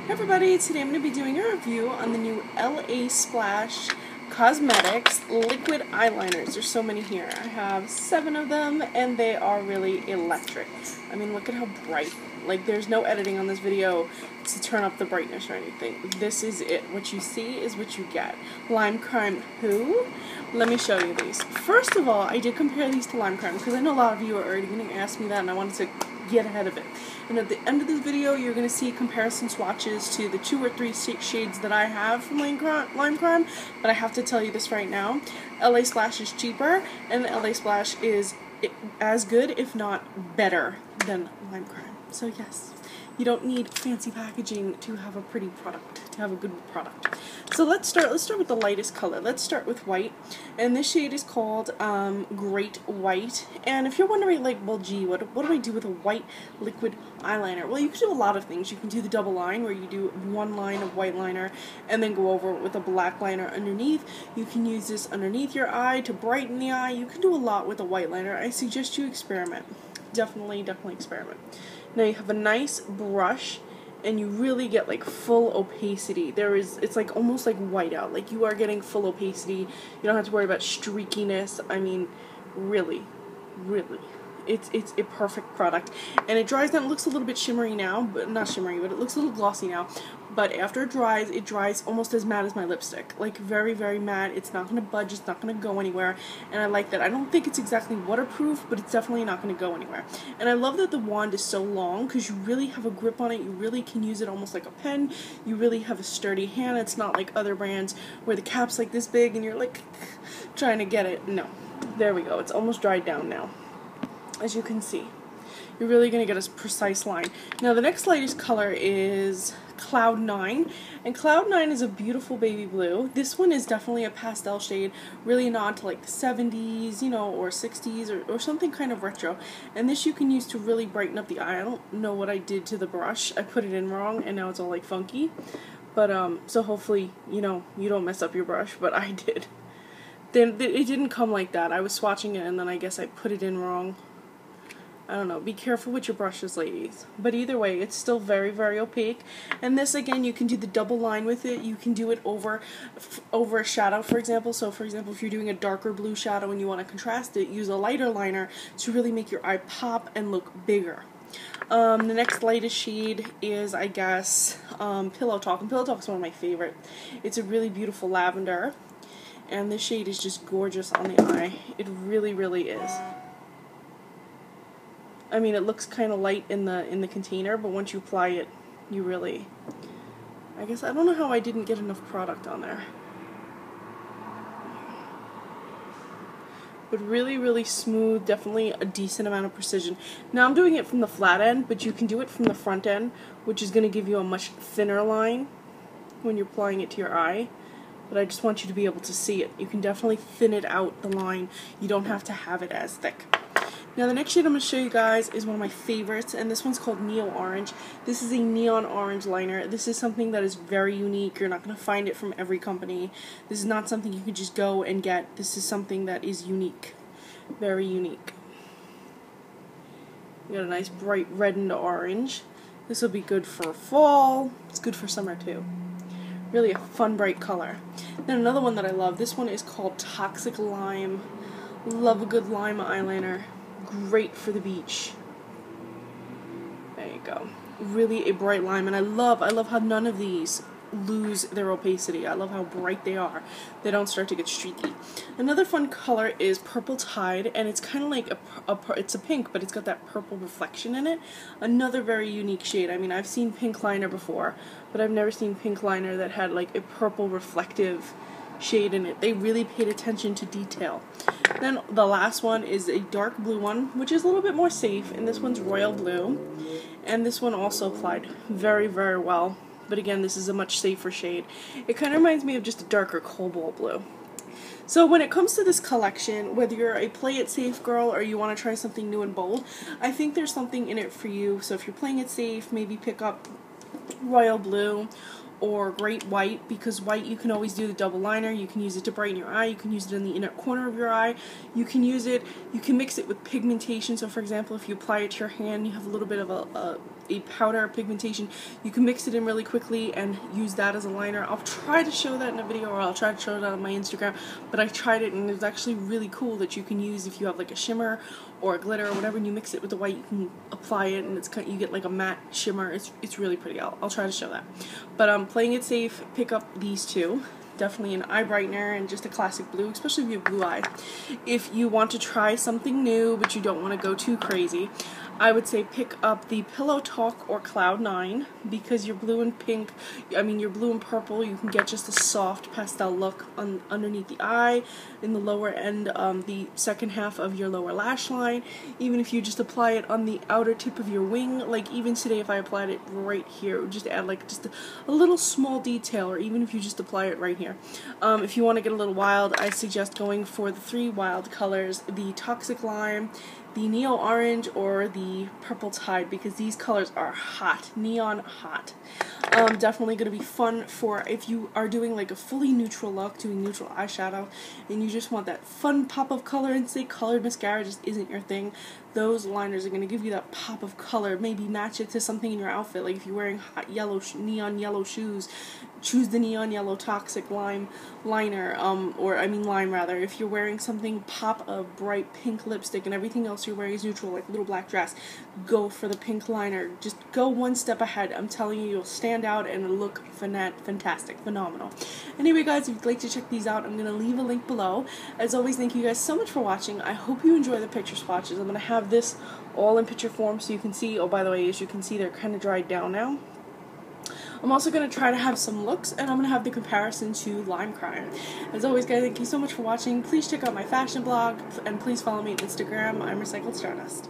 Hey everybody, today I'm going to be doing a review on the new LaSplash Cosmetics liquid eyeliners. There's so many here. I have 7 of them and they are really electric. I mean, look at how bright. Like, there's no editing on this video to turn up the brightness or anything. This is it. What you see is what you get. Lime Crime who? Let me show you these. First of all, I did compare these to Lime Crime because I know a lot of you are already going to ask me that and I wanted to get ahead of it. And at the end of this video, you're going to see comparison swatches to the 2 or 3 shades that I have from Lime Crime. But I have to tell you this right now. LaSplash is cheaper, and LaSplash is as good, if not better, than Lime Crime. So yes, you don't need fancy packaging to have a pretty product, to have a good product. So let's start with the lightest color. Let's start with white, and this shade is called Great White. And if you're wondering, like, well, gee, what do I do with a white liquid eyeliner? Well, you can do a lot of things. You can do the double line, where you do one line of white liner and then go over it with a black liner underneath. You can use this underneath your eye to brighten the eye. You can do a lot with a white liner. I suggest you experiment. Definitely experiment. Now you have a nice brush, and you really get like full opacity. It's like almost like whiteout. Like, you are getting full opacity. You don't have to worry about streakiness. I mean, really. It's a perfect product. And it dries down. It looks a little bit shimmery now, but not shimmery, but it looks a little glossy now. But after it dries almost as matte as my lipstick. Like, very, very matte. It's not going to budge. It's not going to go anywhere. And I like that. I don't think it's exactly waterproof, but it's definitely not going to go anywhere. And I love that the wand is so long, because you really have a grip on it. You really can use it almost like a pen. You really have a sturdy hand. It's not like other brands where the cap's like this big and you're like trying to get it. No. There we go. It's almost dried down now. As you can see, you're really going to get a precise line. Now the next lightest color is Cloud 9, and Cloud 9 is a beautiful baby blue. This one is definitely a pastel shade, really a nod to like the 70s, you know, or 60s, or something kind of retro. And this you can use to really brighten up the eye. I don't know what I did to the brush. I put it in wrong and now it's all like funky. But so hopefully, you know, you don't mess up your brush, but I did. Then it didn't come like that. I was swatching it and then I guess I put it in wrong. I don't know, be careful with your brushes, ladies. But either way, it's still very, very opaque. And this, again, you can do the double line with it. You can do it over a shadow, for example. So, for example, if you're doing a darker blue shadow and you want to contrast it, use a lighter liner to really make your eye pop and look bigger. The next lightest shade is, I guess, Pillow Talk. And Pillow Talk is one of my favorite. It's a really beautiful lavender. And this shade is just gorgeous on the eye. It really, really is. I mean, it looks kind of light in the container, but once you apply it, you really, I guess, I don't know how I didn't get enough product on there. But really, really smooth, definitely a decent amount of precision. Now I'm doing it from the flat end, but you can do it from the front end, which is going to give you a much thinner line when you're applying it to your eye. But I just want you to be able to see it. You can definitely thin it out, the line. You don't have to have it as thick. Now the next shade I'm going to show you guys is one of my favorites, and this one's called Neo Orange. This is a neon orange liner. This is something that is very unique. You're not going to find it from every company. This is not something you can just go and get. This is something that is unique. Very unique. You got a nice bright red and orange. This will be good for fall. It's good for summer too. Really a fun, bright color. Then another one that I love. This one is called Toxic Lime. Love a good lime eyeliner. Great for the beach. There you go. Really a bright lime, and I love how none of these lose their opacity. I love how bright they are. They don't start to get streaky. Another fun color is Purple Tide, and it's kind of like it's a pink, but it's got that purple reflection in it. Another very unique shade. I mean, I've seen pink liner before, but I've never seen pink liner that had like a purple reflective shade in it. They really paid attention to detail. Then the last one is a dark blue one, which is a little bit more safe, and this one's Royal Blue. And this one also applied very, very well. But again, this is a much safer shade. It kind of reminds me of just a darker cobalt blue. So when it comes to this collection, whether you're a play it safe girl or you want to try something new and bold, I think there's something in it for you. So if you're playing it safe, maybe pick up Royal Blue or Great White, because white you can always do the double liner. You can use it to brighten your eye. You can use it in the inner corner of your eye. You can use it, you can mix it with pigmentation. So for example, if you apply it to your hand, you have a little bit of a a powder pigmentation. You can mix it in really quickly and use that as a liner. I'll try to show that in a video, or I'll try to show it on my Instagram, but I tried it and it's actually really cool that you can use if you have like a shimmer or a glitter or whatever, and you mix it with the white, you can apply it and you get like a matte shimmer. It's really pretty. I'll try to show that. But playing it safe, pick up these two. Definitely an eye brightener and just a classic blue, especially if you have blue eyes. If you want to try something new but you don't want to go too crazy, I would say pick up the Pillow Talk or Cloud 9, because your blue and pink, your blue and purple, you can get just a soft pastel look underneath the eye, in the lower end, the second half of your lower lash line. Even if you just apply it on the outer tip of your wing, like even today if I applied it right here, it would just add like just a little small detail, or even if you just apply it right here. If you want to get a little wild, I suggest going for the 3 wild colors, the Toxic Lime, the Neo Orange, or the Purple Tide, because these colors are hot, neon hot. Definitely going to be fun for if you are doing like a fully neutral look, doing neutral eyeshadow, and you just want that fun pop of color, and say colored mascara just isn't your thing. Those liners are going to give you that pop of color. Maybe match it to something in your outfit, like if you're wearing hot yellow, neon yellow shoes, choose the neon yellow Toxic Lime liner, lime rather. If you're wearing something, pop a bright pink lipstick and everything else you're wearing is neutral, like a little black dress, go for the pink liner. Just go one step ahead. I'm telling you, you'll stand out and look fantastic, phenomenal. Anyway guys, if you'd like to check these out, I'm going to leave a link below. As always, thank you guys so much for watching. I hope you enjoy the picture swatches. I'm going to have this all in picture form so you can see. Oh, by the way, as you can see, they're kind of dried down now. I'm also going to try to have some looks, and I'm going to have the comparison to Lime Crime. As always, guys, thank you so much for watching. Please check out my fashion blog, and please follow me on Instagram. I'm Recycled Stardust.